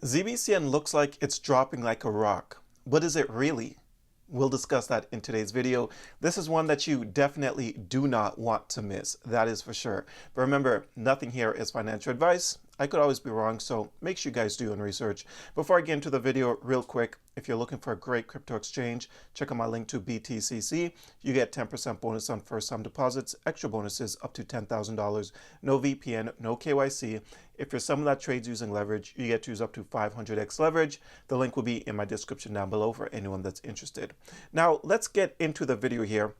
Zbcn looks like it's dropping like a rock, but is it really? We'll discuss that in today's video. This is one that you definitely do not want to miss, that is for sure. But remember, nothing here is financial advice. I could always be wrong, so make sure you guys do your own research. Before I get into the video, real quick, if you're looking for a great crypto exchange, check out my link to BTCC. You get 10% bonus on first-time deposits, extra bonuses up to $10,000, no VPN, no KYC. If you're someone that trades using leverage, you get to use up to 500x leverage. The link will be in my description down below for anyone that's interested. Now, let's get into the video here.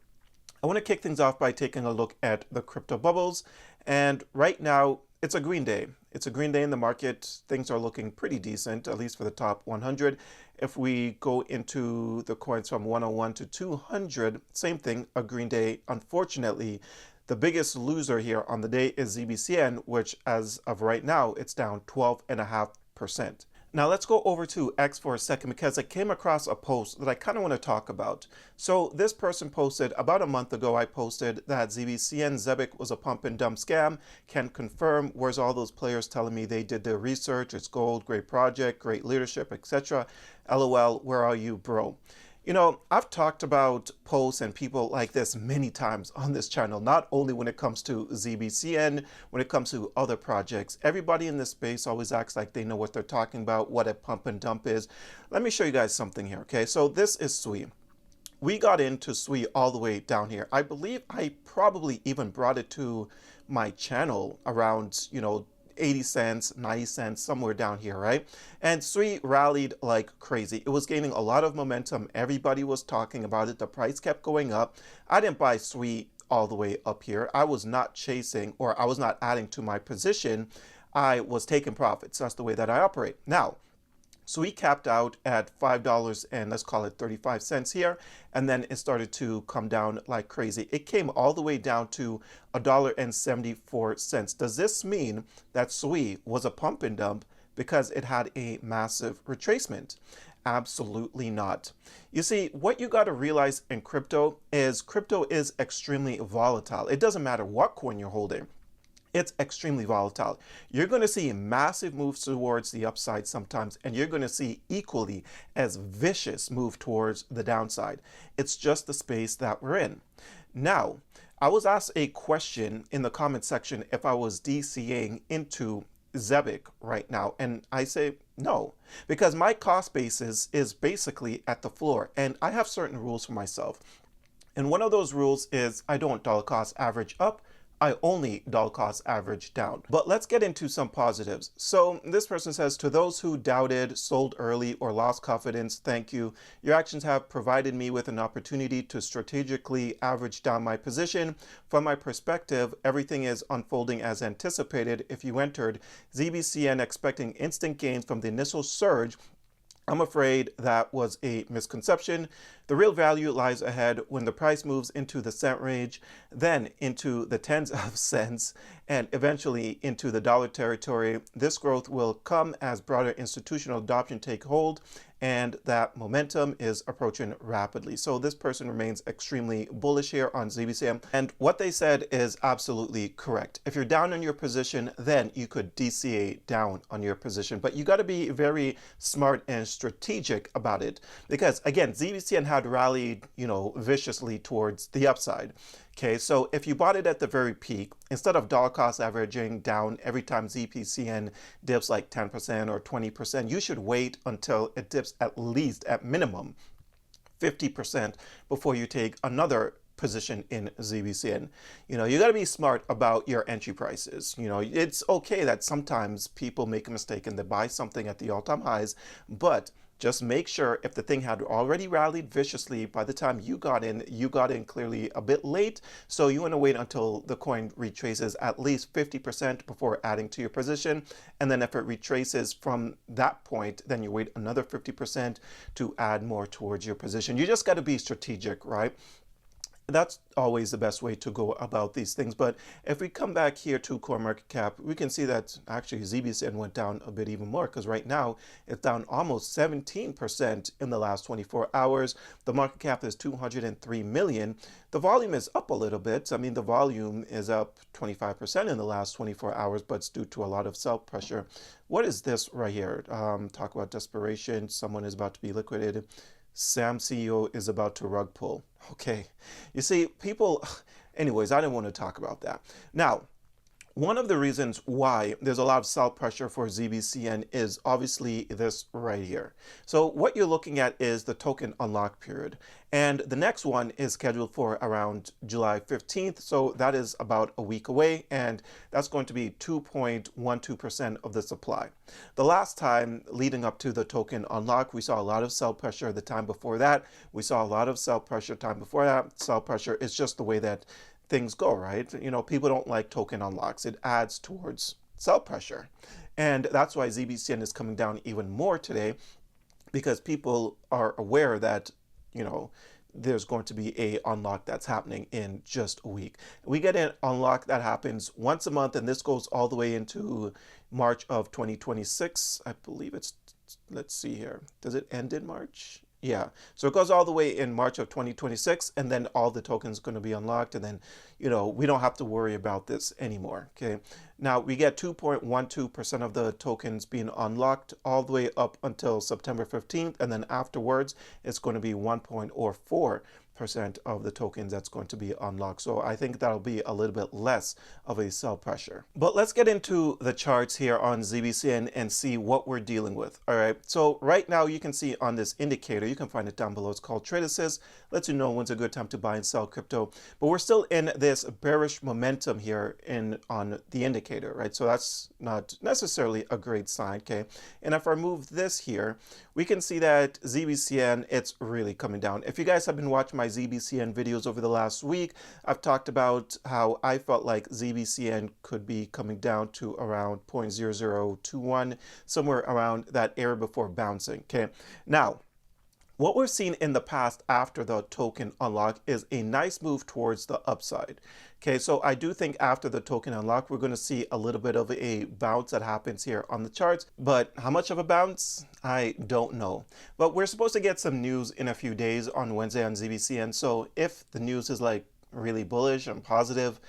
I want to kick things off by taking a look at the crypto bubbles. And right now, it's a green day. It's a green day in the market. Things are looking pretty decent, at least for the top 100. If we go into the coins from 101 to 200, same thing, a green day. Unfortunately, the biggest loser here on the day is Zbcn, which as of right now, it's down 12.5%. Now let's go over to X for a second because I came across a post that I kind of want to talk about. So this person posted about a month ago, I posted that Zbcn was a pump and dump scam. Can confirm. Where's all those players telling me they did their research? It's gold, great project, great leadership, etc. LOL, where are you, bro? You know, I've talked about posts and people like this many times on this channel, not only when it comes to Zbcn, when it comes to other projects. Everybody in this space always acts like they know what they're talking about, what a pump and dump is. Let me show you guys something here, okay? So this is SWI. We got into SWI all the way down here. I believe I probably even brought it to my channel around, 80 cents, 90 cents, somewhere down here, right? And SWI rallied like crazy. It was gaining a lot of momentum. Everybody was talking about it. The price kept going up. I didn't buy SWI all the way up here. I was not chasing, or I was not adding to my position. I was taking profits. That's the way that I operate. Now, so we capped out at $5 and let's call it 35 cents here. And then it started to come down like crazy. It came all the way down to $1.74. Does this mean that SWI was a pump and dump because it had a massive retracement? Absolutely not. You see, what you got to realize in crypto is extremely volatile. It doesn't matter what coin you're holding. It's extremely volatile. You're going to see massive moves towards the upside sometimes, and you're going to see equally as vicious move towards the downside. It's just the space that we're in. Now, I was asked a question in the comment section if I was DCAing into Zbcn right now, and I say no, because my cost basis is basically at the floor, and I have certain rules for myself. And one of those rules is I don't dollar cost average up. I only dollar cost average down. But let's get into some positives. So this person says, to those who doubted, sold early, or lost confidence, thank you. Your actions have provided me with an opportunity to strategically average down my position. From my perspective, everything is unfolding as anticipated. If you entered Zbcn expecting instant gains from the initial surge, I'm afraid that was a misconception. The real value lies ahead when the price moves into the cent range, then into the tens of cents, and eventually into the dollar territory. This growth will come as broader institutional adoption take hold, and that momentum is approaching rapidly. So this person remains extremely bullish here on Zbcn. And what they said is absolutely correct. If you're down on your position, then you could DCA down on your position. But you got to be very smart and strategic about it. Because again, Zbcn had rallied, viciously towards the upside. Okay, so if you bought it at the very peak, instead of dollar cost averaging down every time Zbcn dips like 10% or 20%, you should wait until it dips at least, at minimum, 50% before you take another position in Zbcn. You got to be smart about your entry prices. It's okay that sometimes people make a mistake and they buy something at the all-time highs, but just make sure if the thing had already rallied viciously by the time you got in clearly a bit late. So you want to wait until the coin retraces at least 50% before adding to your position. And then if it retraces from that point, then you wait another 50% to add more towards your position. You just got to be strategic, right? That's always the best way to go about these things. But if we come back here to CoinMarketCap, we can see that actually Zbcn went down a bit even more, because right now it's down almost 17% in the last 24 hours. The market cap is 203 million. The volume is up a little bit. I mean, the volume is up 25% in the last 24 hours, but it's due to a lot of sell pressure. What is this right here? Talk about desperation. Someone is about to be liquidated. Sam CEO is about to rug pull. Okay. You see, people, anyways, I didn't want to talk about that. Now, one of the reasons why there's a lot of sell pressure for Zbcn is obviously this right here. So what you're looking at is the token unlock period. And the next one is scheduled for around July 15th. So that is about a week away. And that's going to be 2.12% of the supply. The last time leading up to the token unlock, we saw a lot of sell pressure. The time before that, we saw a lot of sell pressure. Time before that, sell pressure. It's just the way that things go, right? You know, people don't like token unlocks. It adds towards sell pressure. And that's why Zbcn is coming down even more today, because people are aware that, you know, there's going to be a unlock that's happening in just a week. We get an unlock that happens once a month, and this goes all the way into March of 2026. I believe it's, let's see here. Does it end in March? Yeah, so it goes all the way in March of 2026, and then all the tokens going to be unlocked, and then, you know, we don't have to worry about this anymore. Okay, now we get 2.12% of the tokens being unlocked all the way up until September 15th, and then afterwards it's going to be 1.04% of the tokens that's going to be unlocked. So I think that'll be a little bit less of a sell pressure. But let's get into the charts here on Zbcn and see what we're dealing with. All right, so right now you can see on this indicator, you can find it down below, it's called Trade Assist, lets you know when's a good time to buy and sell crypto. But we're still in this bearish momentum here on the indicator, right? So that's not necessarily a great sign. Okay, and if I move this here, we can see that Zbcn, it's really coming down. If you guys have been watching my Zbcn videos over the last week, I've talked about how I felt like Zbcn could be coming down to around 0.0021, somewhere around that area before bouncing. Okay, now what we've seen in the past after the token unlock is a nice move towards the upside. Okay, so I do think after the token unlock, we're going to see a little bit of a bounce that happens here on the charts. But how much of a bounce? I don't know. But we're supposed to get some news in a few days on Wednesday on Zbcn. So if the news is like really bullish and positive,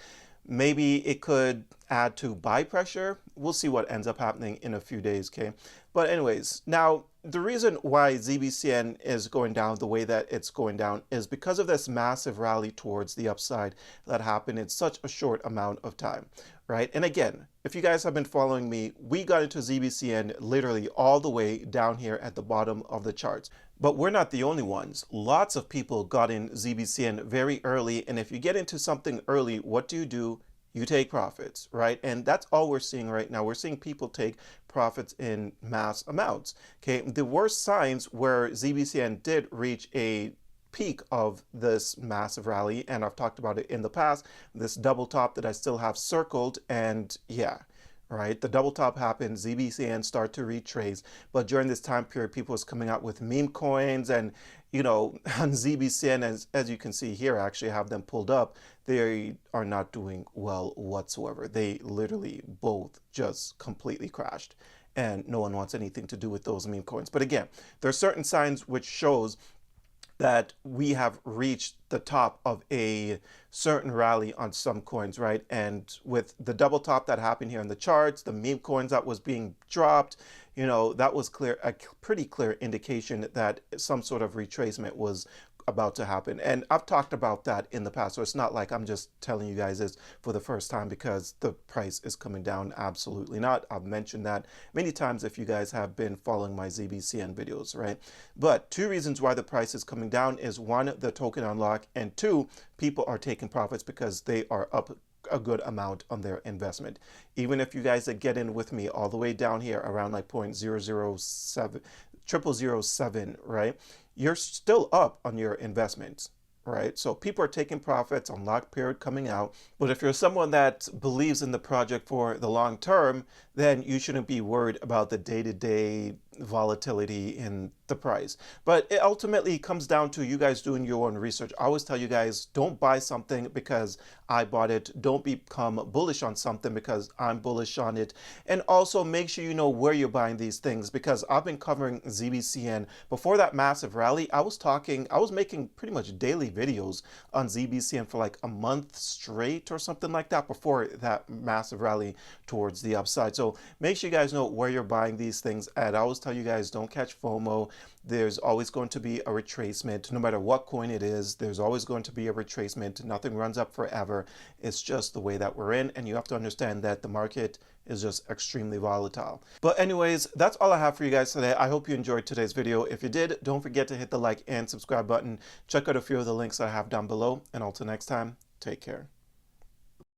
maybe it could add to buy pressure. We'll see what ends up happening in a few days, okay? But anyways, now the reason why Zbcn is going down the way that it's going down is because of this massive rally towards the upside that happened in such a short amount of time, right? And again, if you guys have been following me, we got into Zbcn literally all the way down here at the bottom of the charts. But we're not the only ones. Lots of people got in Zbcn very early, and if you get into something early, what do? You take profits, right? And that's all we're seeing right now. We're seeing people take profits in mass amounts. Okay, the worst signs where Zbcn did reach a peak of this massive rally, and I've talked about it in the past, this double top that I still have circled, and yeah, right, the double top happened, Zbcn start to retrace, but during this time period, people was coming out with meme coins, and you know, on Zbcn, as you can see here, I actually have them pulled up, they are not doing well whatsoever. They literally both just completely crashed, and no one wants anything to do with those meme coins. But again, there are certain signs which shows that we have reached the top of a certain rally on some coins, right? And with the double top that happened here in the charts, the meme coins that was being dropped, you know, that was clear, a pretty clear indication that some sort of retracement was about to happen. And I've talked about that in the past, so it's not like I'm just telling you guys this for the first time because the price is coming down. Absolutely not. I've mentioned that many times if you guys have been following my Zbcn videos, right? But two reasons why the price is coming down is one, the token unlock, and two, people are taking profits because they are up a good amount on their investment. Even if you guys that get in with me all the way down here around like 0.0007, right? You're still up on your investments, right? So people are taking profits on lock period coming out. But if you're someone that believes in the project for the long term, then you shouldn't be worried about the day-to-day volatility in the price. But it ultimately comes down to you guys doing your own research. I always tell you guys, don't buy something because I bought it. Don't become bullish on something because I'm bullish on it. And also make sure you know where you're buying these things, because I've been covering Zbcn before that massive rally. I was making pretty much daily videos on Zbcn for like a month straight or something like that before that massive rally towards the upside. So make sure you guys know where you're buying these things at. I always tell you guys, don't catch FOMO. There's always going to be a retracement. No matter what coin it is, there's always going to be a retracement. Nothing runs up forever. It's just the way that we're in, and you have to understand that the market is just extremely volatile. But anyways, that's all I have for you guys today. I hope you enjoyed today's video. If you did, don't forget to hit the like and subscribe button. Check out a few of the links I have down below, and until next time, take care.